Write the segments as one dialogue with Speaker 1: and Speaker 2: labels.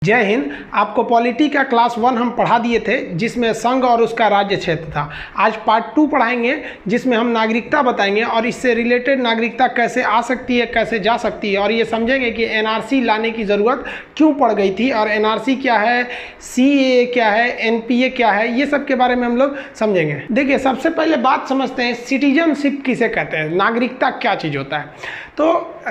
Speaker 1: जय हिंद। आपको पॉलिटी का क्लास 1 हम पढ़ा दिए थे, जिसमें संघ और उसका राज्य क्षेत्र था। आज पार्ट 2 पढ़ाएंगे, जिसमें हम नागरिकता बताएंगे और इससे रिलेटेड नागरिकता कैसे आ सकती है, कैसे जा सकती है, और ये समझेंगे कि एनआरसी लाने की ज़रूरत क्यों पड़ गई थी और एनआरसी क्या है, सीएए क्या है, एनपीए क्या है, ये सब के बारे में हम लोग समझेंगे। देखिए, सबसे पहले बात समझते हैं सिटीजनशिप किसे कहते हैं, नागरिकता क्या चीज़ होता है। तो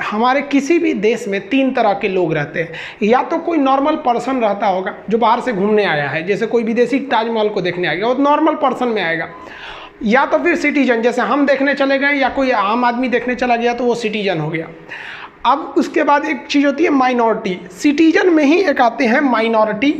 Speaker 1: हमारे किसी भी देश में 3 तरह के लोग रहते हैं। या तो कोई नॉर्मल पर्सन रहता होगा जो बाहर से घूमने आया है, जैसे कोई विदेशी ताजमहल को देखने आएगा, वो नॉर्मल पर्सन में आएगा। या तो फिर सिटीजन, जैसे हम देखने चले गए या कोई आम आदमी देखने चला गया तो वो सिटीजन हो गया। अब उसके बाद एक चीज़ होती है माइनॉरिटी। सिटीजन में ही एक आते हैं माइनॉरिटी।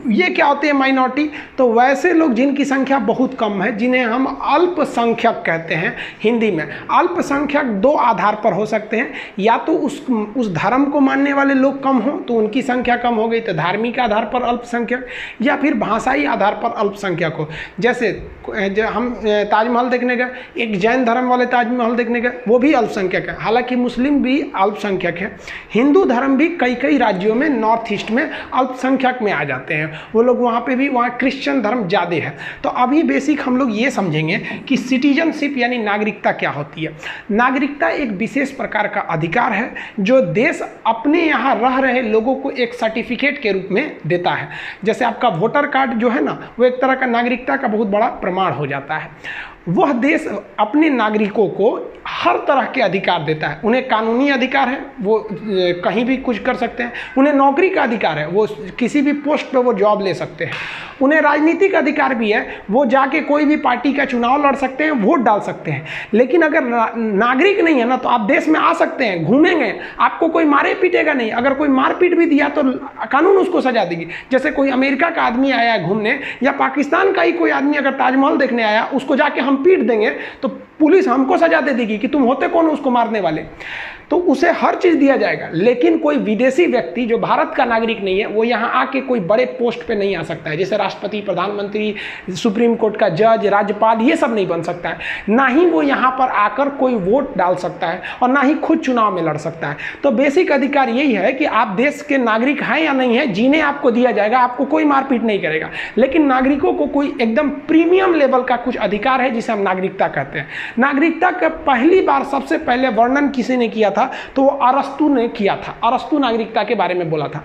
Speaker 1: ये क्या होते हैं माइनॉरिटी? तो वैसे लोग जिनकी संख्या बहुत कम है, जिन्हें हम अल्पसंख्यक कहते हैं हिंदी में। अल्पसंख्यक 2 आधार पर हो सकते हैं। या तो उस धर्म को मानने वाले लोग कम हों तो उनकी संख्या कम हो गई, तो धार्मिक आधार पर अल्पसंख्यक, या फिर भाषाई आधार पर अल्पसंख्यक हो। जैसे हम ताजमहल देखने गए, एक जैन धर्म वाले ताजमहल देखने गए, वो भी अल्पसंख्यक है। हालांकि मुस्लिम भी अल्पसंख्यक है। हिंदू धर्म भी कई राज्यों में नॉर्थ ईस्ट में अल्पसंख्यक में आ जाते हैं, वो लोग वहाँ पे भी, वहाँ क्रिश्चियन धर्म ज़्यादा है। तो अभी बेसिक हम लोग ये समझेंगे कि सिटीजनशिप यानी नागरिकता क्या होती है। नागरिकता एक विशेष प्रकार का अधिकार है जो देश अपने यहाँ रह रहे लोगों को एक सर्टिफिकेट के रूप में देता है। जैसे आपका वोटर कार्ड जो है ना, वो एक तरह का नागरिकता का बहुत बड़ा प्रमाण हो जाता है। वह देश अपने नागरिकों को हर तरह के अधिकार देता है। उन्हें कानूनी अधिकार है, वो कहीं भी कुछ कर सकते हैं। उन्हें नौकरी का अधिकार है, वो किसी भी पोस्ट पे वो जॉब ले सकते हैं। उन्हें राजनीतिक अधिकार भी है, वो जाके कोई भी पार्टी का चुनाव लड़ सकते हैं, वोट डाल सकते हैं। लेकिन अगर नागरिक नहीं है ना, तो आप देश में आ सकते हैं, घूमेंगे, आपको कोई मारे पीटेगा नहीं। अगर कोई मारपीट भी दिया तो कानून उसको सजा देगी। जैसे कोई अमेरिका का आदमी आया है घूमने, या पाकिस्तान का ही कोई आदमी अगर ताजमहल देखने आया, उसको जाके हम पीट देंगे तो पुलिस हमको सजा दे देगी कि तुम होते कौन उसको मारने वाले। तो उसे हर चीज़ दिया जाएगा। लेकिन कोई विदेशी व्यक्ति जो भारत का नागरिक नहीं है, वो यहाँ आके कोई बड़े पोस्ट पे नहीं आ सकता है। जैसे राष्ट्रपति, प्रधानमंत्री, सुप्रीम कोर्ट का जज, राज्यपाल, ये सब नहीं बन सकता है। ना ही वो यहाँ पर आकर कोई वोट डाल सकता है और ना ही खुद चुनाव में लड़ सकता है। तो बेसिक अधिकार यही है कि आप देश के नागरिक हैं या नहीं है, जीने आपको दिया जाएगा, आपको कोई मारपीट नहीं करेगा। लेकिन नागरिकों को कोई एकदम प्रीमियम लेवल का कुछ अधिकार है, जिसे हम नागरिकता कहते हैं। नागरिकता का पहली बार सबसे पहले वर्णन किसी ने किया था, तो वो अरस्तु ने किया था। अरस्तु नागरिकता के बारे में बोला था।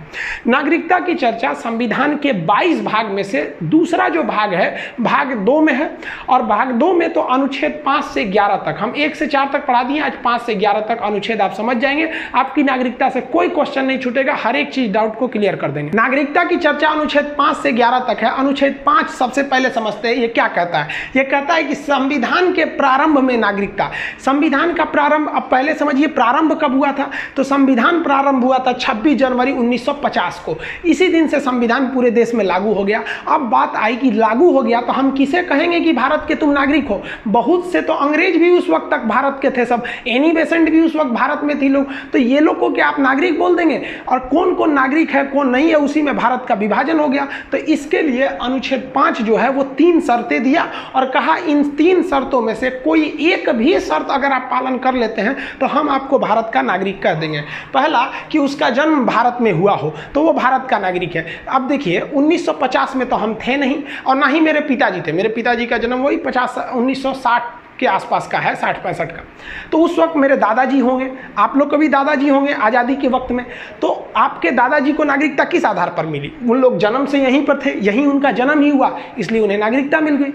Speaker 1: नागरिकता की चर्चा संविधान के 22 भाग में से दूसरा जो भाग है, भाग 2 में है। और भाग 2 में तो अनुच्छेद 5 से 11 तक, हम 1 से 4 तक पढ़ा दिए, आज 5 से 11 तक अनुच्छेद आप समझ जाएंगे। आपकी नागरिकता से कोई क्वेश्चन नहीं छूटेगा, हर एक चीज डाउट को क्लियर कर देंगे। नागरिकता की चर्चा अनुच्छेद 5 से 11 तक है। अनुच्छेद 5 सबसे पहले समझते हैं, ये क्या कहता है। ये कहता है कि संविधान के प्रारंभ में नागरिकता। संविधान का प्रारंभ, अब पहले समझिए प्रारंभ कब हुआ था। तो संविधान प्रारंभ हुआ था 26 जनवरी 1950 को। इसी दिन से संविधान पूरे देश में लागू हो गया। अब बात आई कि लागू हो गया तो हम किसे कहेंगे कि भारत के तुम नागरिक हो। बहुत से तो अंग्रेज भी उस वक्त तक भारत के थे, सब एनी बेसेंट भी उस वक्त भारत में थी लोग, तो ये लोग को क्या आप नागरिक बोल देंगे। और कौन कौन नागरिक है कौन नहीं है, उसी में भारत का विभाजन हो गया। तो इसके लिए अनुच्छेद 5 जो है वो 3 शर्तें दिया और कहा इन 3 शर्तों में से कोई एक भी शर्त अगर आप पालन कर लेते हैं तो हम आपको भारत का नागरिक कह देंगे। पहला कि उसका जन्म भारत में हुआ हो, तो वो भारत का नागरिक है। अब देखिए 1950 में तो हम थे नहीं, और ना ही मेरे पिताजी थे। मेरे पिताजी का जन्म वही 1960 के आसपास का है, 60-65 का। तो उस वक्त मेरे दादाजी होंगे, आप लोग कभी दादाजी होंगे आज़ादी के वक्त में। तो आपके दादाजी को नागरिकता किस आधार पर मिली? उन लोग जन्म से यहीं पर थे, यहीं उनका जन्म ही हुआ, इसलिए उन्हें नागरिकता मिल गई।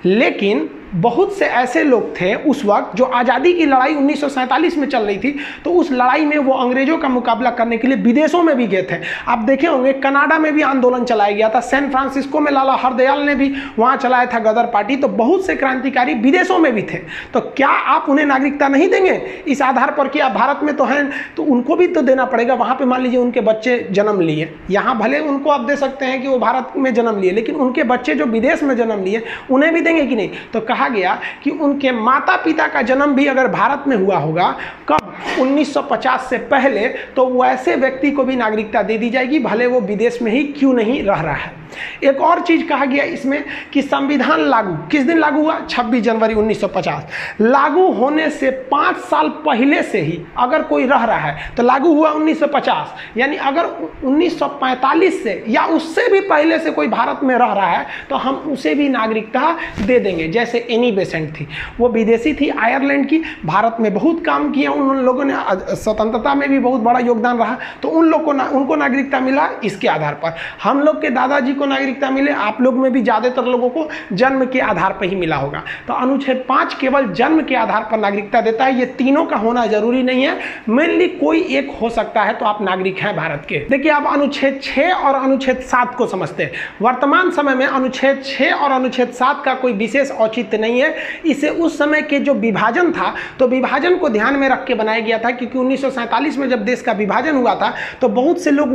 Speaker 1: लेकिन बहुत से ऐसे लोग थे उस वक्त जो आज़ादी की लड़ाई 1947 में चल रही थी, तो उस लड़ाई में वो अंग्रेजों का मुकाबला करने के लिए विदेशों में भी गए थे। आप देखे होंगे कनाडा में भी आंदोलन चलाया गया था, सैन फ्रांसिस्को में लाला हरदयाल ने भी वहाँ चलाया था गदर पार्टी। तो बहुत से क्रांतिकारी विदेशों में भी थे। तो क्या आप उन्हें नागरिकता नहीं देंगे इस आधार पर कि आप भारत में तो हैं, तो उनको भी तो देना पड़ेगा। वहाँ पर मान लीजिए उनके बच्चे जन्म लिए, यहाँ भले उनको आप दे सकते हैं कि वो भारत में जन्म लिए, लेकिन उनके बच्चे जो विदेश में जन्म लिए उन्हें भी देंगे कि नहीं। तो कहा गया कि उनके माता पिता का जन्म भी अगर भारत में हुआ होगा, कब अब 1950 से पहले तो वैसे व्यक्ति को भी नागरिकता दे दी जाएगी, भले वो विदेश में ही क्यों नहीं रह रहा है। एक और चीज कहा गया इसमें कि संविधान लागू किस दिन लागू हुआ? 26 जनवरी 1950। लागू होने से 5 साल पहले से ही अगर कोई रह रहा है तो लागू हुआ 1950, यानी अगर 1945 से या उससे भी पहले से कोई भारत में रह रहा है तो हम उसे भी नागरिकता दे देंगे। जैसे एनी बेसेंट थी, वो विदेशी थी, आयरलैंड की, भारत में बहुत काम किया उन लोगों ने, स्वतंत्रता में भी बहुत बड़ा योगदान रहा, तो उनको नागरिकता मिला इसके आधार पर। हम लोग के दादाजी को नागरिकता मिले, आप लोग में भी ज्यादातर लोगों को जन्म के आधार पर ही मिला होगा। तो अनुच्छेद 5 केवल जन्म के आधार पर नागरिकता देता है, ये तीनों का होना जरूरी नहीं है, मेनली कोई एक हो सकता है तो आप नागरिक हैं भारत के। देखिए आप अनुच्छेद 6 और अनुच्छेद 7 को समझते हैं। वर्तमान समय में अनुच्छेद 6 और अनुच्छेद 7 का कोई विशेष औचित्य नहीं है, इसे उस समय के जो विभाजन था तो विभाजन को ध्यान में रख के बनाया गया था, क्योंकि 1947 में जब देश का विभाजन हुआ था तो बहुत से लोग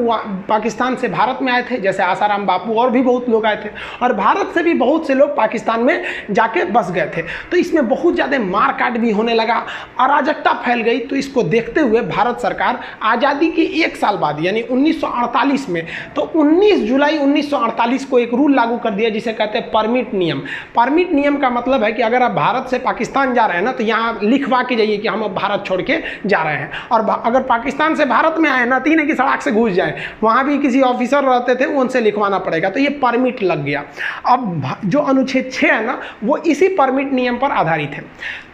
Speaker 1: पाकिस्तान से भारत में आए थे, जैसे आसाराम बापू और भी बहुत लोग आए थे, और भारत से भी बहुत से लोग पाकिस्तान में जाके बस गए थे। तो इसमें बहुत ज़्यादा मारकाट भी होने लगा, अराजकता फैल गई। तो इसको देखते हुए भारत सरकार आज़ादी के 1 साल बाद यानी 1948 में, तो 19 जुलाई 1948 को एक रूल लागू कर दिया जिसे कहते हैं परमिट नियम। परमिट नियम का मतलब है कि अगर आप भारत से पाकिस्तान जा रहे हैं ना तो यहाँ लिखवा के जाइए कि हम अब भारत छोड़ के जा रहे हैं, और अगर पाकिस्तान से भारत में आए ना, तीन है कि सड़क से घुस जाए, वहाँ भी किसी ऑफिसर रहते थे उनसे लिखवाना पड़ेगा, तो ये परमिट लग गया। अब जो अनुच्छेद 6 है ना वो इसी परमिट नियम पर आधारित है।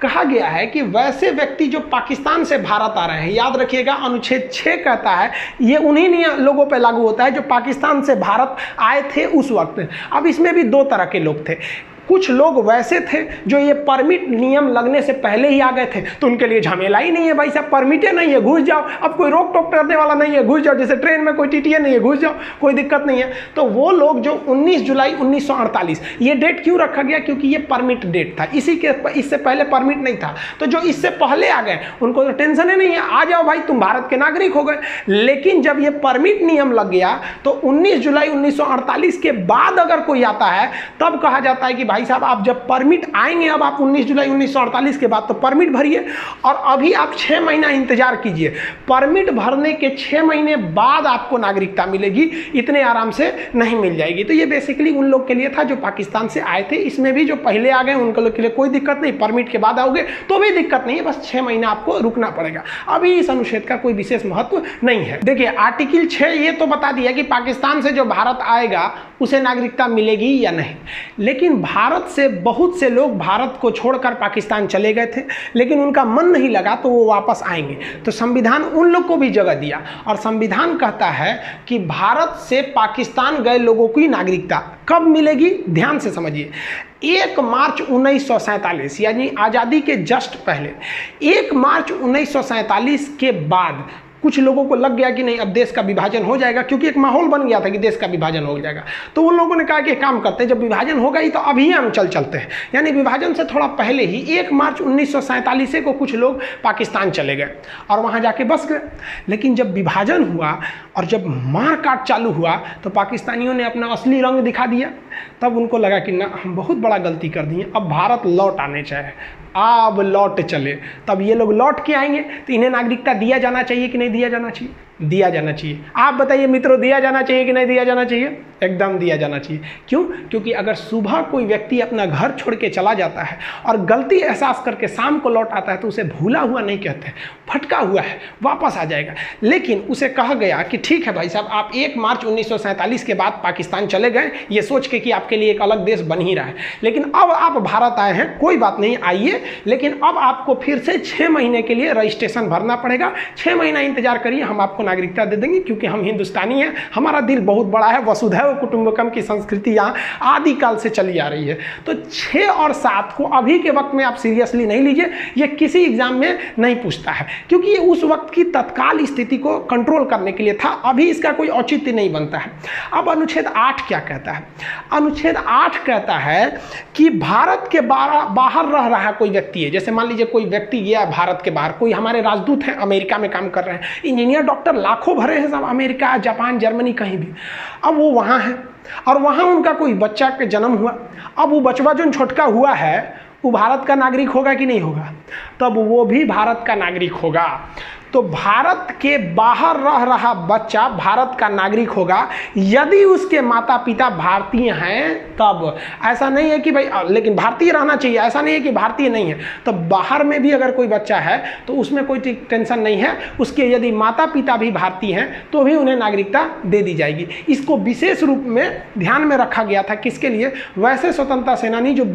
Speaker 1: कहा गया है कि वैसे व्यक्ति जो पाकिस्तान से भारत आ रहे हैं, याद रखिएगा अनुच्छेद 6 कहता है ये उन्हीं लोगों पर लागू होता है जो पाकिस्तान से भारत आए थे उस वक्त। अब इसमें भी 2 तरह के लोग थे, कुछ लोग वैसे थे जो ये परमिट नियम लगने से पहले ही आ गए थे, तो उनके लिए झमेला ही नहीं है, भाई साहब परमिटे नहीं है घुस जाओ, अब कोई रोक टोक करने वाला नहीं है, घुस जाओ, जैसे ट्रेन में कोई टीटीए नहीं है, घुस जाओ, कोई दिक्कत नहीं है। तो वो लोग जो 19 जुलाई 1948 ये डेट क्यों रखा गया? क्योंकि ये परमिट डेट था, इससे पहले परमिट नहीं था। तो जो इससे पहले आ गए उनको तो टेंशन ही नहीं है, आ जाओ भाई तुम भारत के नागरिक हो गए। लेकिन जब ये परमिट नियम लग गया तो 19 जुलाई 1948 के बाद अगर कोई आता है तब कहा जाता है कि भाई साहब आप जब परमिट आएंगे, अब आप 19 जुलाई 1948 के बाद तो परमिट भरिए, और अभी आप 6 महीना इंतजार कीजिए, परमिट भरने के 6 महीने बाद आपको नागरिकता मिलेगी, इतने आराम से नहीं मिल जाएगी। तो ये बेसिकली उन लोग के लिए था जो पाकिस्तान से आए थे, इसमें भी जो पहले आ गए उनके लोग के लिए कोई दिक्कत नहीं, परमिट के बाद आओगे तो भी दिक्कत नहीं है, बस 6 महीना आपको रुकना पड़ेगा। अभी इस अनुच्छेद का कोई विशेष महत्व नहीं है। देखिए आर्टिकल 6 ये तो बता दिया कि पाकिस्तान से जो भारत आएगा उसे नागरिकता मिलेगी या नहीं, लेकिन भारत से बहुत से लोग भारत को छोड़कर पाकिस्तान चले गए थे, लेकिन उनका मन नहीं लगा तो वो वापस आएंगे। तो संविधान उन लोग को भी जगह दिया, और संविधान कहता है कि भारत से पाकिस्तान गए लोगों की नागरिकता कब मिलेगी? ध्यान से समझिए, 1 मार्च 1947 यानी आज़ादी के जस्ट पहले, 1 मार्च 1947 के बाद कुछ लोगों को लग गया कि नहीं अब देश का विभाजन हो जाएगा, क्योंकि एक माहौल बन गया था कि देश का विभाजन हो जाएगा। तो उन लोगों ने कहा कि काम करते हैं, जब विभाजन होगा ही तो अभी हम चलते हैं, यानी विभाजन से थोड़ा पहले ही 1 मार्च 1947 को कुछ लोग पाकिस्तान चले गए और वहाँ जाके बस गए। लेकिन जब विभाजन हुआ और जब मारकाट चालू हुआ तो पाकिस्तानियों ने अपना असली रंग दिखा दिया, तब उनको लगा कि ना हम बहुत बड़ा गलती कर दी है, अब भारत लौट आने चाहिए, अब लौट चले। तब ये लोग लौट के आएंगे तो इन्हें नागरिकता दिया जाना चाहिए कि नहीं दिया जाना चाहिए? दिया जाना चाहिए। आप बताइए मित्रों, दिया जाना चाहिए कि नहीं दिया जाना चाहिए? एकदम दिया जाना चाहिए। क्यों? क्योंकि अगर सुबह कोई व्यक्ति अपना घर छोड़ के चला जाता है और गलती एहसास करके शाम को लौट आता है तो उसे भूला हुआ नहीं कहते, भटका हुआ है, वापस आ जाएगा। लेकिन उसे कहा गया कि ठीक है भाई साहब, आप 1 मार्च 1947 के बाद पाकिस्तान चले गए ये सोच के कि आपके लिए एक अलग देश बन ही रहा है, लेकिन अब आप भारत आए हैं, कोई बात नहीं, आइए, लेकिन अब आपको फिर से 6 महीने के लिए रजिस्ट्रेशन भरना पड़ेगा। 6 महीना इंतजार करिए, हम आपको नागरिकता दे देंगे, क्योंकि हम हिंदुस्तानी हैं, हमारा दिल बहुत बड़ा है, वसुधैव कुटुंबकम की संस्कृति यहाँ आदिकाल से चली आ रही है। तो 6 और 7 को अभी के वक्त में आप सीरियसली नहीं लीजिए, ये किसी एग्जाम में नहीं पूछता है, क्योंकि ये उस वक्त की तत्काल स्थिति को कंट्रोल करने के लिए था, अभी इसका कोई औचित्य नहीं बनता है। अब अनुच्छेद 8 क्या कहता है? अनुच्छेद 8 कहता है कि भारत के बाहर रह रहा कोई व्यक्ति है, जैसे मान लीजिए कोई व्यक्ति गया भारत के बाहर, कोई हमारे राजदूत हैं अमेरिका में काम कर रहे हैं, इंजीनियर डॉक्टर लाखों भरे हैं सब, अमेरिका जापान जर्मनी कहीं भी, अब वो वहाँ है और वहाँ उनका कोई बच्चा का जन्म हुआ। अब वो बचवा जो छोटका हुआ है वो भारत का नागरिक होगा कि नहीं होगा? तब वो भी भारत का नागरिक होगा। तो भारत के बाहर रह रहा बच्चा भारत का नागरिक होगा यदि उसके माता पिता भारतीय हैं तब। ऐसा नहीं है कि भाई लेकिन भारतीय रहना चाहिए, ऐसा नहीं है कि भारतीय नहीं है। तो बाहर में भी अगर कोई बच्चा है तो उसमें कोई टेंशन नहीं है, उसके यदि माता पिता भी भारतीय हैं तो भी उन्हें नागरिकता दे दी जाएगी। इसको विशेष रूप में ध्यान में रखा गया था, किसके लिए? वैसे स्वतंत्रता सेनानी जो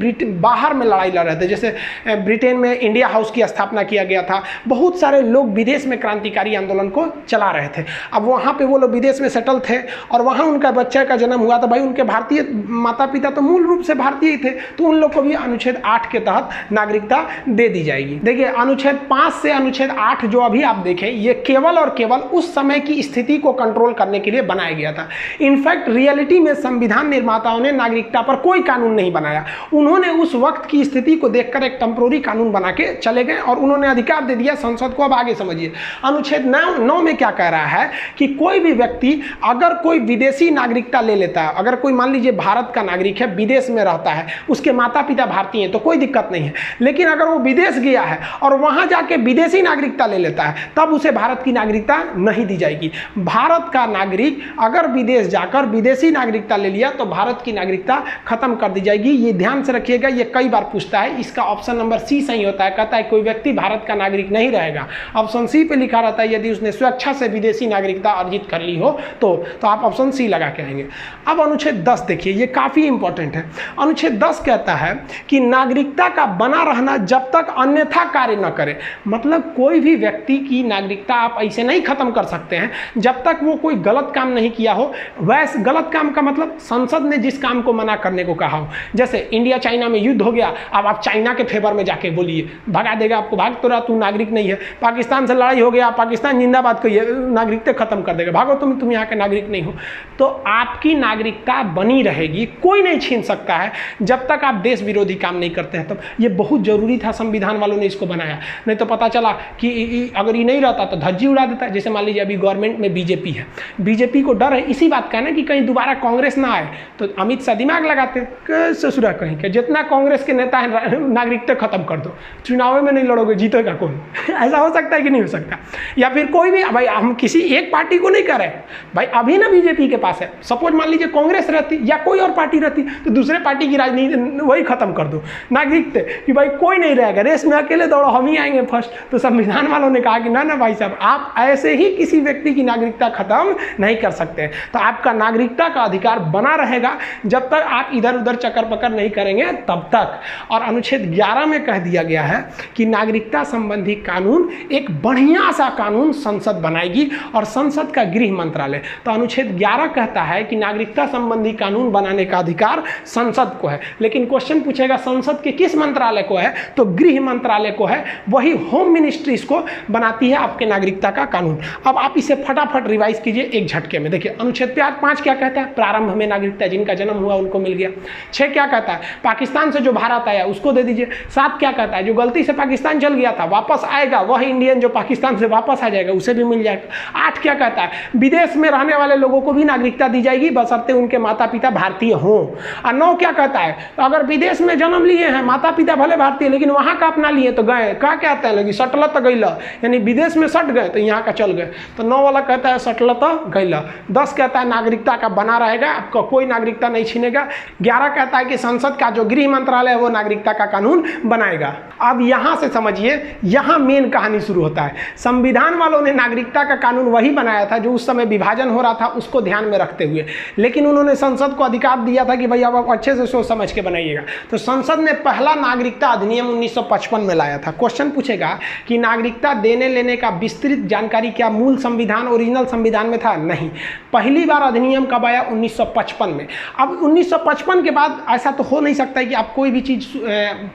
Speaker 1: बाहर में लड़ाई लड़ रहे थे, जैसे ब्रिटेन में इंडिया हाउस की स्थापना किया गया था, बहुत सारे लोग विदेश में क्रांतिकारी आंदोलन को चला रहे थे। अब वहाँ पे वो लोग विदेश में सेटल थे और वहाँ उनका बच्चे का जन्म हुआ, तो भाई उनके भारतीय माता पिता तो मूल रूप से भारतीय ही थे, तो उन लोग को भी अनुच्छेद 8 के तहत नागरिकता दे दी जाएगी। देखिए अनुच्छेद 5 से अनुच्छेद 8 जो अभी आप देखें, ये केवल और केवल उस समय की स्थिति को कंट्रोल करने के लिए बनाया गया था। इनफैक्ट रियलिटी में संविधान निर्माताओं ने नागरिकता पर कोई कानून नहीं बनाया, उन्होंने उस वक्त की स्थिति को देखकर एक टेम्पोररी कानून बना के चले गए और उन्होंने अधिकार दे दिया संसद को। अब आगे समझिए अनुच्छेद 9 में क्या कह रहा है कि कोई भी व्यक्ति अगर कोई विदेशी नागरिकता ले लेता है, अगर कोई मान लीजिए भारत का नागरिक है, विदेश में रहता है, उसके माता पिता भारतीय हैं तो कोई दिक्कत नहीं है। लेकिन अगर वो विदेश गया है और वहां जाके विदेशी नागरिकता ले लेता है तब उसे भारत की नागरिकता नहीं दी जाएगी। भारत का नागरिक अगर विदेश जाकर विदेशी नागरिकता ले लिया तो भारत की नागरिकता खत्म कर दी जाएगी। ये ध्यान से रखिएगा, ये कई बार पूछता है। इसका ऑप्शन नंबर सी सही होता है, कहता है कोई व्यक्ति भारत का नागरिक नहीं रहेगा। ऑप्शन सी पे लिखा रहता है यदि उसने स्वेच्छा से विदेशी नागरिकता अर्जित कर ली हो तो आप ऑप्शन सी लगा के आएंगे। अब अनुच्छेद 10 देखिए, ये काफी इंपॉर्टेंट है। अनुच्छेद 10 कहता है कि नागरिकता का बना रहना जब तक अन्यथा कार्य न करे। मतलब कोई भी व्यक्ति की नागरिकता आप ऐसे नहीं खत्म कर सकते हैं जब तक वो कोई गलत काम नहीं किया हो। वैसे गलत काम का मतलब संसद ने जिस काम को मना करने को कहा हो, जैसे इंडिया चाइना में युद्ध हो गया, अब आप चाइना के फेवर में जाके बोलिए, भगा देगा आपको, भाग तो रहा तू नागरिक नहीं है। पाकिस्तान से लड़ाई हो गया, पाकिस्तान जिंदाबाद कहिए, नागरिकता खत्म कर देगा, भागो तुम यहाँ के नागरिक नहीं हो। तो आपकी नागरिकता बनी रहेगी, कोई नहीं छीन सकता है जब तक आप देश विरोधी काम नहीं करते हैं। तब ये बहुत जरूरी था, संविधान वालों ने इसको बनाया। नहीं तो पता चला कि अगर ये नहीं रहता तो धज्जी उड़ा देता। जैसे मान लीजिए अभी गवर्नमेंट में बीजेपी है, बीजेपी को डर है इसी बात का ना कि कहीं दोबारा कांग्रेस ना आए, तो अमित शाह दिमाग लगाते ससुरा कहीं के जितना कांग्रेस के नेता है नागरिकता खत्म कर दो, चुनाव में नहीं लड़ोगे, जीतेगा कौन? ऐसा हो सकता है कि नहीं हो सकता? या फिर कोई भी, भाई हम किसी एक पार्टी को नहीं कर रहे भाई, अभी ना बीजेपी के पास है, सपोज मान लीजिए कांग्रेस रहती या कोई और पार्टी रहती तो दूसरे पार्टी की राजनीति वही खत्म कर दो, नागरिकता कि भाई कोई नहीं रहेगा, रेस में अकेले दौड़ो, हम ही आएंगे फर्स्ट। तो संविधान वालों ने कहा कि ना भाई साहब, आप ऐसे ही किसी व्यक्ति की नागरिकता खत्म नहीं कर सकते। तो आपका नागरिकता का अधिकार बना रहेगा जब तक आप इधर उधर चक्कर पकड़ नहीं करेंगे तब तक। और अनुच्छेद 11 में कह दिया गया है कि नागरिकता संबंधी कानून एक बढ़िया सा कानून संसद बनाएगी और संसद का गृह मंत्रालय। तो अनुच्छेद 11 कहता है कि नागरिकता संबंधी कानून बनाने का अधिकार संसद को है। लेकिन क्वेश्चन पूछेगा संसद के किस मंत्रालय को है? तो गृह मंत्रालय को है, वही होम मिनिस्ट्री इसको बनाती है आपके नागरिकता का कानून। अब आप इसे फटाफट रिवाइज कीजिए एक झटके में। देखिए अनुच्छेद 5 क्या कहता है? प्रारंभ में नागरिकता जिनका जन्म हुआ उनको मिल गया। 6 क्या कहता है? पाकिस्तान से जो भारत आया उसको दे दीजिए। 7 क्या कहता है? जो गलती से पाकिस्तान चल गया था वापस आएगा, वह इंडियन जो पाकिस्तान से वापस आ जाएगा उसे भी मिल जाएगा। 8 क्या कहता है? विदेश में रहने वाले लोगों को भी नागरिकता दी जाएगी बशर्ते उनके माता पिता भारतीय हों। और 9 क्या कहता है? अगर विदेश में जन्म लिए हैं, माता पिता भले भारतीय लेकिन वहां का अपना लिए तो गए, क्या कहते हैं लगी सटल तो गैला, यानी विदेश में सट गए तो यहाँ का चल गए। तो 9 वाला कहता है सटल तो गैला। 10 कहता है नागरिकता का बना रहेगा, आपका कोई नागरिकता नहीं छीनेगा। 11 कहता है कि संसद का जो गृह मंत्रालय है वो नागरिकता का कानून बनाएगा। अब यहां से समझिए, यहां मेन कहानी शुरू होता है। संविधान वालों ने नागरिकता का कानून वही बनाया था जो उस समय विभाजन हो रहा था उसको ध्यान में रखते हुए, लेकिन उन्होंने संसद को अधिकार दिया था कि भाई अब आप अच्छे से सोच समझ के बनाइएगा। तो संसद ने पहला नागरिकता अधिनियम 1955 में लाया था। क्वेश्चन पूछेगा कि नागरिकता देने लेने का विस्तृत जानकारी क्या मूल संविधान ओरिजिनल संविधान में था? नहीं। पहली बार अधिनियम कब आया? 1955 में। अब 1955 के बाद ऐसा तो हो नहीं सकता है कि आप कोई भी चीज़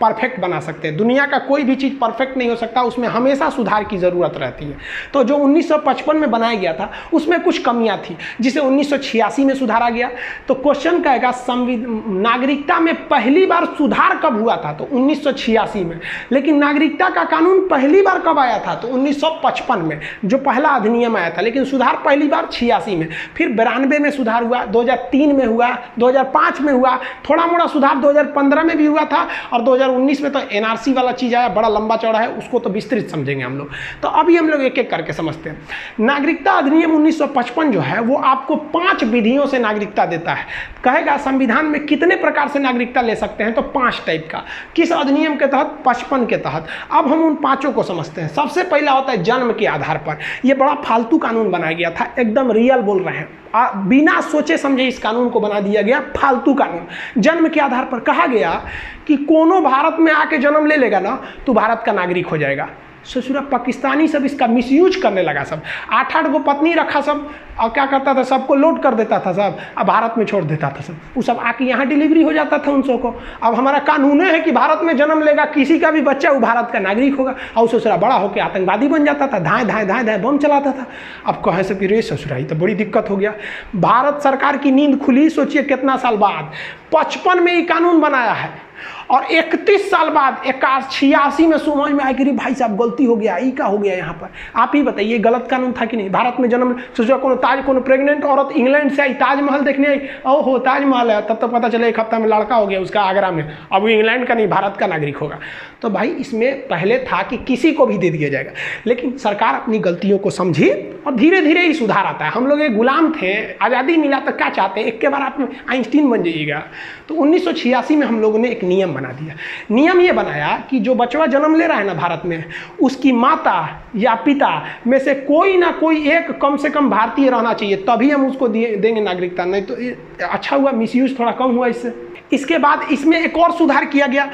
Speaker 1: परफेक्ट बना सकते हैं। दुनिया का कोई भी चीज़ परफेक्ट नहीं हो सकता, उसमें हमेशा सुधार की जरूरत ज़रूरत रहती है। तो जो 1955 में बनाया गया था उसमें कुछ कमियां थी, जिसे 1986 में सुधारा गया। तो क्वेश्चन कहेगा नागरिकता में पहली बार सुधार कब हुआ था? तो 1986 में। लेकिन नागरिकता का कानून पहली बार कब आया था? तो 1955 में, जो पहला अधिनियम आया था। लेकिन सुधार पहली बार 86 में, फिर 92 में सुधार हुआ, 2003 में हुआ, 2005 में हुआ, थोड़ा मोड़ा सुधार 2015 में भी हुआ था, और 2019 में तो एनआरसी वाला चीज़ आया, बड़ा लंबा चौड़ा है, उसको तो विस्तृत समझेंगे हम लोग। तो अभी हम लोग एक एक करके समझते हैं। नागरिकता अधिनियम 1955 जो है वो आपको 5 विधियों से नागरिकता देता है। कहेगा संविधान में कितने प्रकार से नागरिकता ले सकते हैं? तो 5 टाइप का। किस अधिनियम के तहत? 55 के तहत। अब हम उन 5 को समझते हैं। सबसे पहला होता है जन्म के आधार पर। यह बड़ा फालतू कानून बनाया गया था, एकदम रियल बोल रहे हैं, बिना सोचे समझे इस कानून को बना दिया गया, फालतू कानून। जन्म के आधार पर कहा गया कि कोनो भारत में आके जन्म ले लेगा ना तो भारत का नागरिक हो जाएगा। ससुरा पाकिस्तानी सब इसका मिसयूज करने लगा, सब 8-8 गो पत्नी रखा सब, और क्या करता था, सबको लोड कर देता था सब, अब भारत में छोड़ देता था सब, वो सब आके यहाँ डिलीवरी हो जाता था उन सबको। अब हमारा कानून है कि भारत में जन्म लेगा किसी का भी बच्चा वो भारत का नागरिक होगा, और ससुरा बड़ा होकर आतंकवादी बन जाता था, धाए धाए धाए धाए बम चलाता था। अब कहे से फिर ससुरा ही तो बड़ी दिक्कत हो गया। भारत सरकार की नींद खुली, सोचिए कितना साल बाद, 55 में ये कानून बनाया है, और 31 साल बाद 86 में समझ में आया कि भाई साहब गलती हो गया, ये क्या हो गया यहाँ पर। आप ही बताइए गलत कानून था कि नहीं? भारत में जन्म, सोचो कोनो प्रेग्नेंट औरत इंग्लैंड से आई, ताजमहल देखने आई, ओहो ताजमहल है, तब तो पता चले 1 हफ्ता में लड़का हो गया उसका आगरा में, अब वो इंग्लैंड का नहीं भारत का नागरिक होगा। तो भाई इसमें पहले था कि किसी को भी दे दिया जाएगा, लेकिन सरकार अपनी गलतियों को समझी और धीरे धीरे ही सुधार आता है। हम लोग एक गुलाम थे, आज़ादी मिला तो क्या चाहते हैं, एक के बार आप आइंस्टीन बन जाइएगा। तो 1986 में हम लोगों ने एक नियम बना दिया। नियम ये बनाया कि जो बच्चा जन्म ले रहा है ना भारत में, उसकी माता या पिता में से कोई ना कोई एक कम से कम भारतीय रहना चाहिए, तभी हम उसको देंगे नागरिकता, नहीं तो अच्छा हुआ, मिसयूज थोड़ा कम हुआ इससे। इसके बाद इसमें एक और सुधार किया गया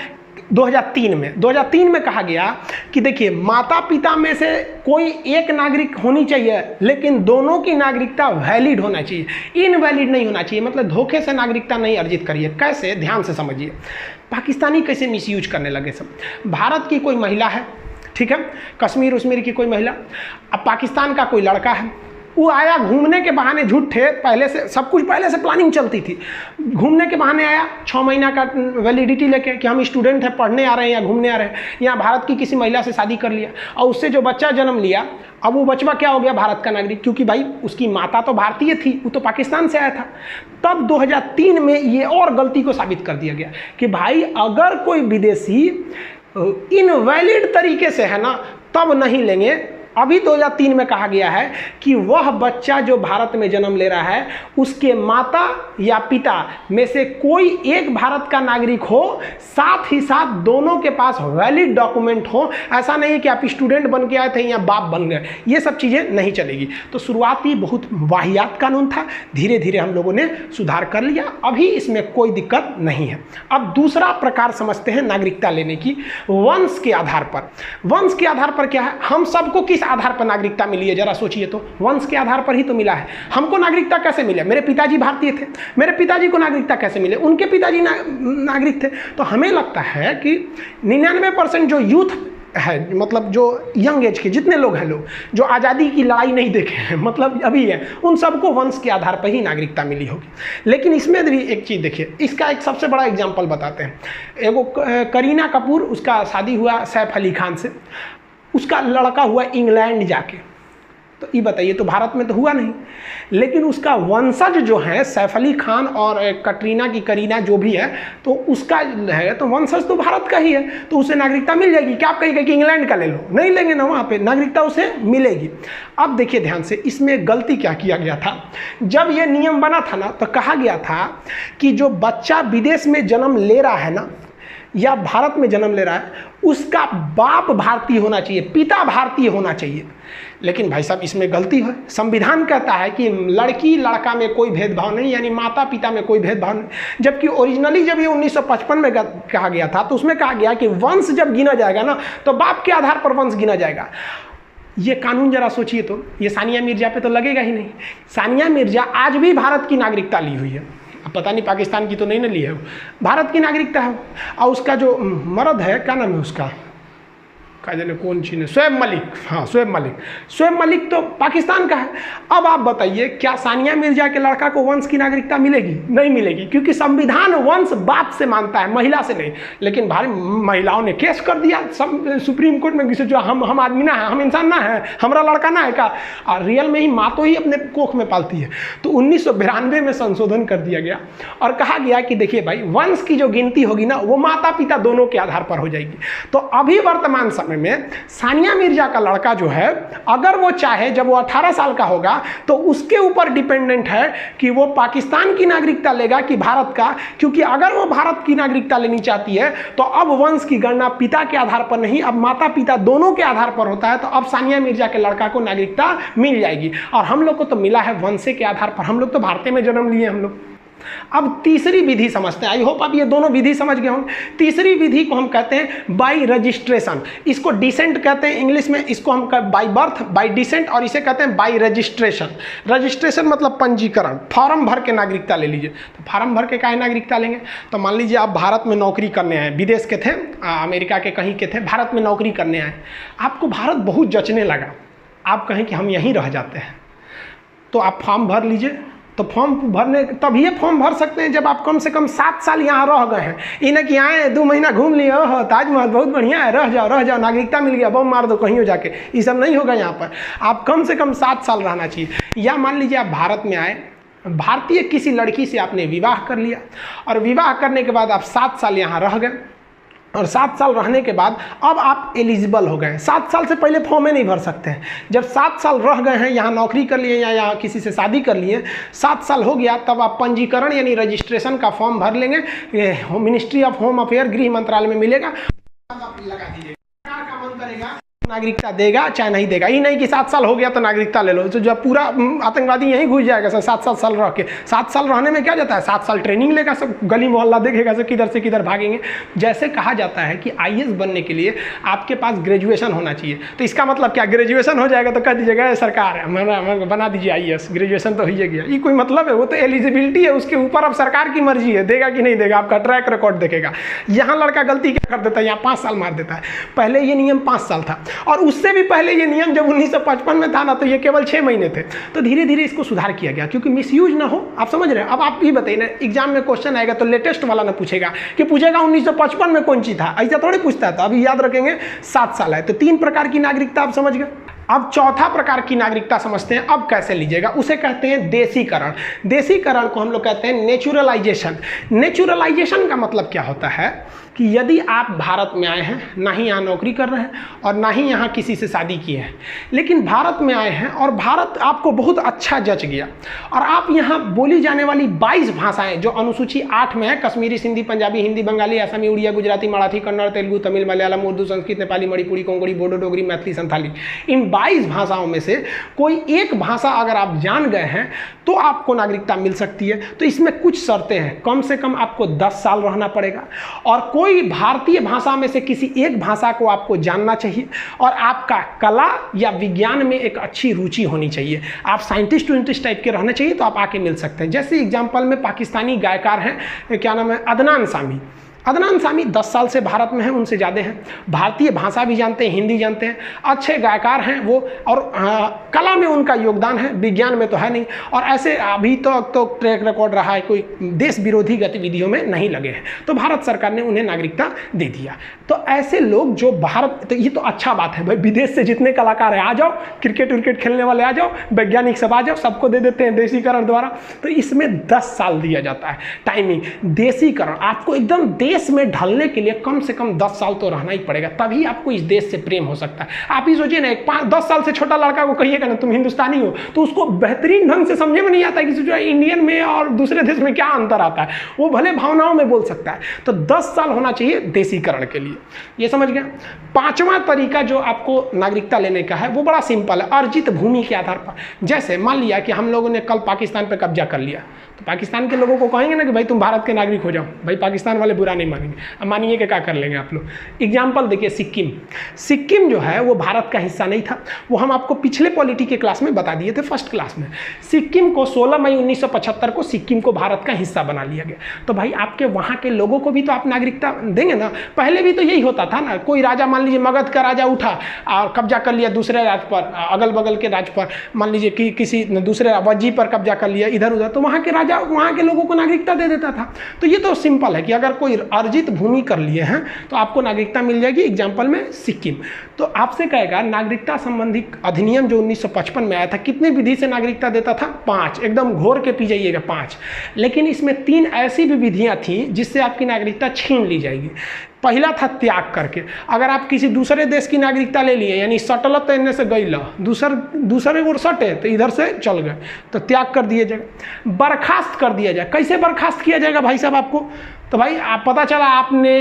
Speaker 1: 2003 में कहा गया कि देखिए माता पिता में से कोई एक नागरिक होनी चाहिए, लेकिन दोनों की नागरिकता वैलिड होना चाहिए, इनवैलिड नहीं होना चाहिए। मतलब धोखे से नागरिकता नहीं अर्जित करिए। कैसे? ध्यान से समझिए। पाकिस्तानी कैसे मिसयूज करने लगे सब। भारत की कोई महिला है, ठीक है, कश्मीर उश्मीर की कोई महिला, अब पाकिस्तान का कोई लड़का है, वो आया घूमने के बहाने, झूठे पहले से सब कुछ पहले से प्लानिंग चलती थी, घूमने के बहाने आया 6 महीना का वैलिडिटी लेके कि हम स्टूडेंट हैं, पढ़ने आ रहे हैं या घूमने आ रहे हैं, यहाँ भारत की किसी महिला से शादी कर लिया, और उससे जो बच्चा जन्म लिया, अब वो बचवा क्या हो गया? भारत का नागरिक, क्योंकि भाई उसकी माता तो भारतीय थी, वो तो पाकिस्तान से आया था। तब 2003 में ये और गलती को साबित कर दिया गया कि भाई अगर कोई विदेशी इनवैलिड तरीके से है ना, तब नहीं लेंगे। अभी 2003 में कहा गया है कि वह बच्चा जो भारत में जन्म ले रहा है, उसके माता या पिता में से कोई एक भारत का नागरिक हो, साथ ही साथ दोनों के पास वैलिड डॉक्यूमेंट हो। ऐसा नहीं है कि आप स्टूडेंट बन के आए थे या बाप बन गए, ये सब चीज़ें नहीं चलेगी। तो शुरुआती बहुत वाहियात कानून था, धीरे धीरे हम लोगों ने सुधार कर लिया, अभी इसमें कोई दिक्कत नहीं है। अब दूसरा प्रकार समझते हैं नागरिकता लेने की, वंश के आधार पर। वंश के आधार पर क्या है? हम सबको किस आधार पर नागरिकता मिली है? जरा सोचिए तो, वंश के आधार पर ही तो मिला है। हमको नागरिकता कैसे मिले? मेरे पिताजी भारतीय थे, मेरे पिताजी को नागरिकता कैसे मिले? उनके पिताजी नागरिक थे। तो हमें लगता है कि 99% जो यूथ है, मतलब जो यंग एज के जितने लोग हैं, लोग जो आज़ादी की लड़ाई नहीं देखे हैं, मतलब अभी है, उन सबको वंश के आधार पर ही नागरिकता मिली होगी। लेकिन इसमें भी एक चीज़ देखिए, इसका एक सबसे बड़ा एग्जाम्पल बताते हैं। एगो करीना कपूर, उसका शादी हुआ सैफ अली खान से, उसका लड़का हुआ इंग्लैंड जाके, तो ये बताइए, तो भारत में तो हुआ नहीं, लेकिन उसका वंशज जो है सैफ अली खान और कटरीना की करीना जो भी है, तो उसका है तो वंशज तो भारत का ही है, तो उसे नागरिकता मिल जाएगी। क्या आप कहिएगा कि इंग्लैंड का ले लो? नहीं लेंगे ना, वहाँ पे नागरिकता उसे मिलेगी। अब देखिए ध्यान से, इसमें गलती क्या किया गया था। जब ये नियम बना था ना, तो कहा गया था कि जो बच्चा विदेश में जन्म ले रहा है ना, या भारत में जन्म ले रहा है, उसका बाप भारतीय होना चाहिए, पिता भारतीय होना चाहिए। लेकिन भाई साहब इसमें गलती है। संविधान कहता है कि लड़की लड़का में कोई भेदभाव नहीं, यानी माता पिता में कोई भेदभाव नहीं, जबकि ओरिजिनली जब ये 1955 में कहा गया था, तो उसमें कहा गया कि वंश जब गिना जाएगा ना, तो बाप के आधार पर वंश गिना जाएगा। ये कानून जरा सोचिए तो, ये सानिया मिर्जा पे तो लगेगा ही नहीं। सानिया मिर्जा आज भी भारत की नागरिकता ली हुई है, पता नहीं पाकिस्तान की तो नहीं ना ली है, भारत की नागरिकता है। और उसका जो मर्द है, क्या नाम है उसका, का जाने कौन चीन है, शोएब मलिक, हाँ शोएब मलिक। शोएब मलिक तो पाकिस्तान का है। अब आप बताइए क्या सानिया मिर्जा के लड़का को वंश की नागरिकता मिलेगी? नहीं मिलेगी, क्योंकि संविधान वंश बाप से मानता है, महिला से नहीं। लेकिन भाई महिलाओं ने केस कर दिया सुप्रीम कोर्ट में, किसी जो हम आदमी ना है, हम इंसान ना है, हमारा लड़का ना है का। और रियल में ही माँ तो ही अपने कोख में पालती है। तो 1992 में संशोधन कर दिया गया और कहा गया कि देखिए भाई, वंश की जो गिनती होगी ना वो माता पिता दोनों के आधार पर हो जाएगी। तो अभी वर्तमान समय में सानिया मिर्जा का लड़का जो है, अगर वो चाहे जब वो 18 साल का होगा तो उसके ऊपर डिपेंडेंट है कि वो पाकिस्तान की नागरिकता लेगा कि भारत का। क्योंकि अगर वो भारत की नागरिकता लेनी चाहती है तो अब वंश की गणना पिता के आधार पर नहीं, अब माता पिता दोनों के आधार पर होता है। तो अब सानिया मिर्जा के लड़का को नागरिकता मिल जाएगी। और हम लोग को तो मिला है वंश के आधार पर, हम लोग तो भारत में जन्म लिए हम लोग। अब तीसरी विधि समझते हैं। आई होप आप ये दोनों विधि समझ गए होंगे। तीसरी विधि को हम कहते हैं बाई रजिस्ट्रेशन, इसको डिसेंट कहते हैं इंग्लिश में, इसको हम बाई बर्थ, बाई डिसेंट, और इसे कहते हैं बाई रजिस्ट्रेशन। रजिस्ट्रेशन मतलब पंजीकरण, फॉर्म भर के नागरिकता ले लीजिए। तो फॉर्म भर के काहे नागरिकता लेंगे? तो मान लीजिए आप भारत में नौकरी करने आए, विदेश के थे, अमेरिका के कहीं के थे, भारत में नौकरी करने आए, आपको भारत बहुत जचने लगा, आप कहें कि हम यहीं रह जाते हैं, तो आप फॉर्म भर लीजिए। तो फॉर्म भरने तभी फॉर्म भर सकते हैं जब आप कम से कम 7 साल यहाँ रह गए हैं। इन्हें कि आए 2 महीना घूम लिए, ओह ताजमहल बहुत बढ़िया है, रह जाओ, नागरिकता मिल गया, बम मार दो कहीं हो जाके, ये सब नहीं होगा यहाँ पर। आप कम से कम 7 साल रहना चाहिए। या मान लीजिए आप भारत में आए, भारतीय किसी लड़की से आपने विवाह कर लिया, और विवाह करने के बाद आप 7 साल यहाँ रह गए, और 7 साल रहने के बाद अब आप एलिजिबल हो गए। 7 साल से पहले फॉर्म नहीं भर सकते हैं। जब 7 साल रह गए हैं, यहाँ नौकरी कर लिए या यहाँ किसी से शादी कर लिए, 7 साल हो गया, तब आप पंजीकरण यानी रजिस्ट्रेशन का फॉर्म भर लेंगे। मिनिस्ट्री ऑफ होम अफेयर, गृह मंत्रालय में मिलेगा, आप लगा दीजिए, का मन करेगा नागरिकता देगा चाहे नहीं देगा। ये नहीं कि 7 साल हो गया तो नागरिकता ले लो, तो जब पूरा आतंकवादी यहीं घुस जाएगा सर 7-7 साल रह के। 7 साल रहने में क्या जाता है, 7 साल ट्रेनिंग लेगा, सब गली मोहल्ला देखेगा, सब किधर से किधर भागेंगे। जैसे कहा जाता है कि IAS बनने के लिए आपके पास ग्रेजुएशन होना चाहिए। तो इसका मतलब क्या, ग्रेजुएशन हो जाएगा तो कह दीजिएगा सरकार बना दीजिए IAS, ग्रेजुएशन तो हो ही गया। ये कोई मतलब है? वो तो एलिजिबिलिटी है, उसके ऊपर अब सरकार की मर्जी है, देगा कि नहीं देगा, आपका ट्रैक रिकॉर्ड देखेगा। यहाँ लड़का गलती क्या कर देता है, यहाँ 5 साल मार देता है। पहले ये नियम 5 साल था, और उससे भी पहले ये नियम जब 1955 में था ना, तो ये केवल 6 महीने थे। तो धीरे धीरे इसको सुधार किया गया, क्योंकि मिसयूज ना हो। आप समझ रहे हैं? अब आप ही बताइए ना, एग्जाम में क्वेश्चन आएगा तो लेटेस्ट वाला ना पूछेगा कि पूछेगा 1955 में कौन चीज था, ऐसा थोड़ी पूछता है। तो अभी याद रखेंगे 7 साल है। तो 3 प्रकार की नागरिकता आप समझ गए। अब चौथा प्रकार की नागरिकता समझते हैं, अब कैसे लीजिएगा। उसे कहते हैं देसीकरण। देसीकरण को हम लोग कहते हैं नेचुरलाइजेशन। नेचुरलाइजेशन का मतलब क्या होता है कि यदि आप भारत में आए हैं, ना ही यहाँ नौकरी कर रहे हैं और ना ही यहाँ किसी से शादी किए हैं, लेकिन भारत में आए हैं और भारत आपको बहुत अच्छा जच गया, और आप यहाँ बोली जाने वाली 22 भाषाएं जो अनुसूची 8 में है, कश्मीरी, सिंधी, पंजाबी, हिंदी, बंगाली, असमी, उड़िया, गुजराती, मराठी, कन्नड़, तेलुगु, तमिल, मलयालम, उर्दू, संस्कृत, नेपाली, मणिपुरी, कोंकणी, बोडो, डोगरी, मैथिली, संथाली, इन 22 भाषाओं में से कोई एक भाषा अगर आप जान गए हैं तो आपको नागरिकता मिल सकती है। तो इसमें कुछ शर्तें हैं, कम से कम आपको 10 साल रहना पड़ेगा, और कोई भारतीय भाषा में से किसी एक भाषा को आपको जानना चाहिए, और आपका कला या विज्ञान में एक अच्छी रुचि होनी चाहिए। आप साइंटिस्ट टाइप के रहना चाहिए, तो आप आके मिल सकते हैं। जैसे एग्जाम्पल में पाकिस्तानी गायकार हैं, क्या नाम है, अदनान सामी। अदनान सामी 10 साल से भारत में हैं, उनसे ज़्यादा हैं, भारतीय भाषा भी जानते हैं, हिंदी जानते हैं, अच्छे गायकार हैं वो, और कला में उनका योगदान है, विज्ञान में तो है नहीं। और ऐसे अभी तो ट्रैक रिकॉर्ड रहा है, कोई देश विरोधी गतिविधियों में नहीं लगे हैं, तो भारत सरकार ने उन्हें नागरिकता दे दिया। तो ऐसे लोग जो भारत, तो ये तो अच्छा बात है भाई, विदेश से जितने कलाकार हैं आ जाओ, क्रिकेट खेलने वाले आ जाओ, वैज्ञानिक सब आ जाओ, सबको दे देते हैं देसीकरण द्वारा। तो इसमें 10 साल दिया जाता है टाइमिंग। देसीकरण आपको एकदम देश में ढलने के लिए कम से कम 10 साल तो रहना ही पड़ेगा, तभी आपको इस देश से प्रेम हो सकता है। आप ही सोचिए ना, 10 साल से छोटा लड़का को कहिएगा ना तुम हिंदुस्तानी हो, तो उसको बेहतरीन ढंग से समझे में नहीं आता कि जो इंडियन में और दूसरे देश में क्या अंतर आता है, वो भले भावनाओं में बोल सकता है। तो 10 साल होना चाहिए देसीकरण के लिए, ये समझ गया। 5वां तरीका जो आपको नागरिकता लेने का है वो बड़ा सिंपल है, अर्जित भूमि के आधार पर। जैसे मान लिया कि हम लोगों ने कल पाकिस्तान पर कब्जा कर लिया, तो पाकिस्तान के लोगों को कहेंगे ना कि भाई तुम भारत के नागरिक हो जाओ, भाई पाकिस्तान वाले बुरा नहीं मानेंगे। अब मानिए कि क्या कर लेंगे आप लोग। एग्जाम्पल देखिए, सिक्किम जो है वो भारत का हिस्सा नहीं था, वो हम आपको पिछले पॉलिटी के क्लास में बता दिए थे, फर्स्ट क्लास में। सिक्किम को 16 मई 1975 को सिक्किम को भारत का हिस्सा बना लिया गया। तो भाई आपके वहाँ के लोगों को भी तो आप नागरिकता देंगे ना। पहले भी तो यही होता था ना, कोई राजा मान लीजिए मगध का राजा उठा और कब्जा कर लिया दूसरे राज्य पर, अगल बगल के राज्य पर, मान लीजिए कि किसी दूसरे वज्जी पर कब्जा कर लिया इधर उधर, तो वहाँ के राजा वहाँ के लोगों को नागरिकता दे देता था। तो ये तो सिंपल है कि अगर कोई अर्जित भूमि कर लिए हैं तो आपको नागरिकता मिल जाएगी। एग्जाम्पल में सिक्किम। तो आपसे कहेगा नागरिकता संबंधी अधिनियम जो 1955 में आया था, कितनी विधि से नागरिकता देता था? 5। एकदम घोर के पी जाइएगा, 5। लेकिन इसमें 3 ऐसी भी विधियां थी जिससे आपकी नागरिकता छीन ली जाएगी। पहला था त्याग करके। अगर आप किसी दूसरे देश की नागरिकता ले लिए, यानी सटल तो इनने से गई ला, दूसरे को सटे तो इधर से चल गए, तो त्याग कर दिया जाएगा। बर्खास्त कर दिया जाए। कैसे बर्खास्त किया जाएगा भाई साहब आपको? तो भाई आप पता चला आपने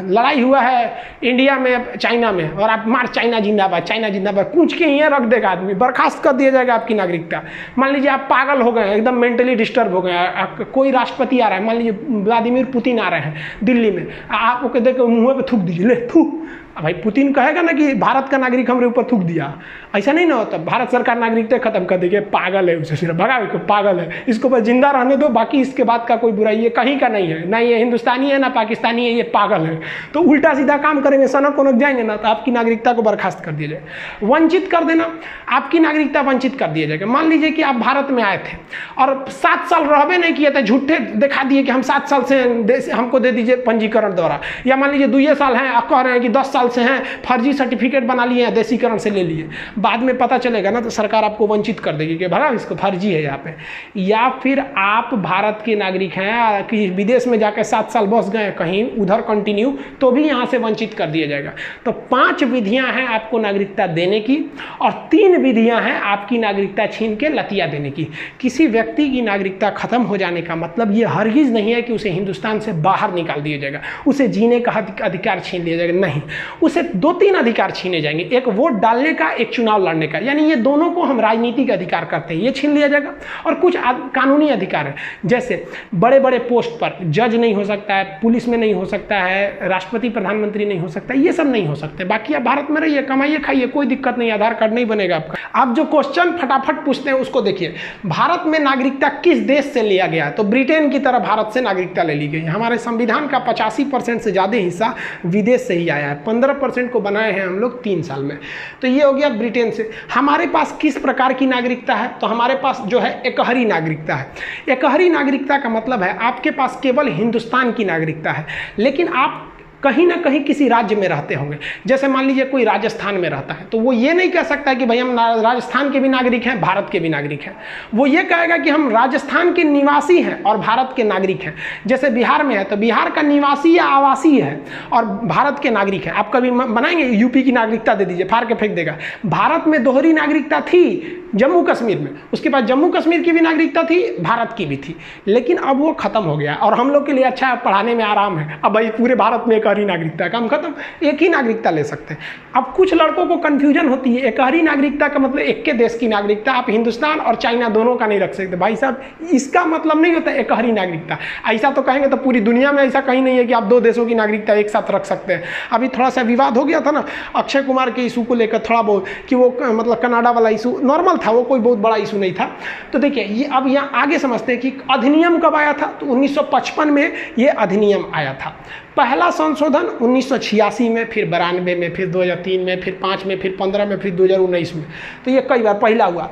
Speaker 1: लड़ाई हुआ है इंडिया में चाइना में, और आप मार चाइना जिंदाबाद, चाइना जिंदाबाद कूच के यहाँ रख देगा आदमी, बर्खास्त कर दिया जाएगा आपकी नागरिकता। मान लीजिए आप पागल हो गए, एकदम मेंटली डिस्टर्ब हो गए, कोई राष्ट्रपति आ रहा है, मान लीजिए व्लादिमीर पुतिन आ रहे हैं दिल्ली में, आप ओके देख मुँह पे थूक दीजिए, ले थू। भाई पुतिन कहेगा ना कि भारत का नागरिक हमारे ऊपर थूक दिया, ऐसा नहीं ना होता। भारत सरकार नागरिकता खत्म कर देगी, पागल है, उसे सिर्फ भगा को पागल है, इसको बस जिंदा रहने दो, बाकी इसके बाद का कोई बुराई ये कहीं का नहीं है, ना ये हिंदुस्तानी है ना पाकिस्तानी है, ये पागल है। तो उल्टा सीधा काम करेंगे, सनक वनक जाएंगे ना, तो आपकी नागरिकता को बर्खास्त कर दिया जाए। वंचित कर देना, आपकी नागरिकता वंचित कर दिया जाएगा। मान लीजिए कि आप भारत में आए थे और 7 साल रहबे नहीं किए थे, झूठे दिखा दिए कि हम 7 साल से हमको दे दीजिए पंजीकरण द्वारा, या मान लीजिए 2 साल हैं, आप कह रहे हैं कि 10 साल से हैं, फर्जी सर्टिफिकेट बना लिए हैं, देशीकरण से ले लिए, बाद में पता चलेगा ना तो सरकार आपको वंचित कर देगी कि भगा इसको फर्जी है यहाँ पे। या फिर आप भारत के नागरिक हैं कि विदेश में जाकर 7 साल बस गए कहीं उधर कंटिन्यू, तो भी यहाँ से वंचित कर दिया जाएगा। तो 5 विधियाँ हैं आपको नागरिकता देने की, और 3 विधियाँ हैं आपकी नागरिकता छीन के लतिया देने की। किसी व्यक्ति की नागरिकता खत्म हो जाने का मतलब ये हरगिज नहीं है कि उसे हिंदुस्तान से बाहर निकाल दिया जाएगा, उसे जीने का अधिकार छीन लिया जाएगा, नहीं। उसे 2-3 अधिकार छीने जाएंगे, एक वोट डालने का, एक चुनाव लड़ने का, यानी ये दोनों को हम राजनीतिक अधिकार करते हैं, ये छीन लिया जाएगा। और कुछ कानूनी अधिकार है, जैसे बड़े बड़े पोस्ट पर जज नहीं हो सकता है, पुलिस में नहीं हो सकता है, राष्ट्रपति प्रधानमंत्री नहीं हो सकता, ये सब नहीं हो सकते। बाकी आप भारत में रहिए, कमाइए, खाइए, कोई दिक्कत नहीं, आधार कार्ड नहीं बनेगा आपका। आप जो क्वेश्चन फटाफट पूछते हैं उसको देखिए। भारत में नागरिकता किस देश से लिया गया? तो ब्रिटेन की तरह भारत से नागरिकता ले ली गई। हमारे संविधान का 85% से ज़्यादा हिस्सा विदेश से ही आया है, 15% को बनाए हैं हम लोग 3 साल में। तो ये हो गया ब्रिटेन से। हमारे पास किस प्रकार की नागरिकता है? तो हमारे पास जो है एकहरी नागरिकता है। एकहरी नागरिकता का मतलब है आपके पास केवल हिंदुस्तान की नागरिकता है, लेकिन आप कहीं ना कहीं किसी राज्य में रहते होंगे। जैसे मान लीजिए कोई राजस्थान में रहता है, तो वो ये नहीं कह सकता है कि भाई हम राजस्थान के भी नागरिक हैं, भारत के भी नागरिक हैं। वो ये कहेगा कि हम राजस्थान के निवासी हैं और भारत के नागरिक हैं। जैसे बिहार में है तो बिहार का निवासी या आवासीय है और भारत के नागरिक हैं। आप कभी बनाएंगे यूपी की नागरिकता दे दीजिए, फाड़ के फेंक देगा। भारत में दोहरी नागरिकता थी जम्मू कश्मीर में, उसके बाद जम्मू कश्मीर की भी नागरिकता थी, भारत की भी थी, लेकिन अब वो खत्म हो गया और हम लोग के लिए अच्छा है, पढ़ाने में आराम है। अब भाई पूरे भारत में एकहरी नागरिकता काम खत्म, एक ही नागरिकता ले सकते हैं। अब कुछ लड़कों को कंफ्यूजन होती है, एकहरी नागरिकता का मतलब एक के देश की नागरिकता, आप हिंदुस्तान और चाइना दोनों का नहीं रख सकते। भाई साहब इसका मतलब नहीं होता एकहरी नागरिकता। ऐसा तो कहेंगे तो पूरी दुनिया में ऐसा कहीं नहीं है कि आप 2 देशों की नागरिकता एक साथ रख सकते हैं। अभी थोड़ा सा विवाद हो गया था ना अक्षय कुमार के इशू को लेकर, थोड़ा बहुत कि वो मतलब कनाडा वाला इशू नॉर्मल था, वो कोई बहुत बड़ा इशू नहीं था। तो देखिए ये अब यहाँ आगे समझते हैं कि अधिनियम कब आया था। तो 1955 में ये अधिनियम आया था। पहला संशोधन 1986 में, फिर 92 में, फिर 2003 में, फिर 5 में, फिर 15 में, फिर 2019 में। तो ये कई बार पहला हुआ।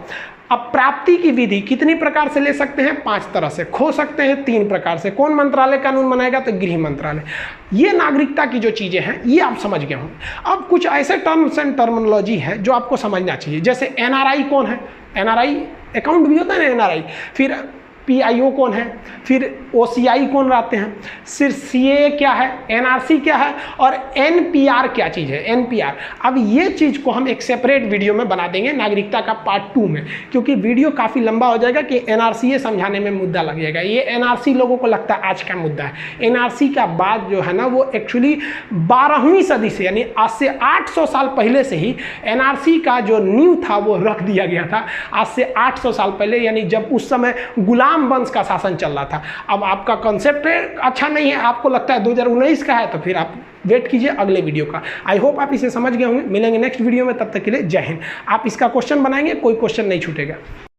Speaker 1: अब प्राप्ति की विधि कितनी प्रकार से ले सकते हैं? 5 तरह से। खो सकते हैं 3 प्रकार से। कौन मंत्रालय कानून बनाएगा? तो गृह मंत्रालय। ये नागरिकता की जो चीज़ें हैं ये आप समझ गए होंगे। अब कुछ ऐसे टर्म्स एंड टर्मिनोलॉजी है जो आपको समझना चाहिए। जैसे एनआरआई कौन है? एनआरआई अकाउंट भी होता है ना एनआरआई। फिर पीआईओ कौन है? फिर ओसीआई कौन रहते हैं? फिर सीए क्या है? एनआरसी क्या है? और एनपीआर क्या चीज़ है? एनपीआर। अब ये चीज़ को हम एक सेपरेट वीडियो में बना देंगे नागरिकता का पार्ट 2 में, क्योंकि वीडियो काफ़ी लंबा हो जाएगा कि एनआरसी समझाने में मुद्दा लग जाएगा। ये एनआरसी लोगों को लगता है आज का मुद्दा है। एनआरसी का बाद जो है ना वो एक्चुअली 12वीं सदी से, यानी आज से 800 साल पहले से ही एनआरसी का जो नींव था वो रख दिया गया था। आज से 800 साल पहले, यानी जब उस समय गुलाम राम वंश का शासन चल रहा था। अब आपका कॉन्सेप्ट अच्छा नहीं है, आपको लगता है 2019 का है, तो फिर आप वेट कीजिए अगले वीडियो का। आई होप आप इसे समझ गए होंगे। मिलेंगे नेक्स्ट वीडियो में, तब तक के लिए जय हिंद। आप इसका क्वेश्चन बनाएंगे, कोई क्वेश्चन नहीं छूटेगा।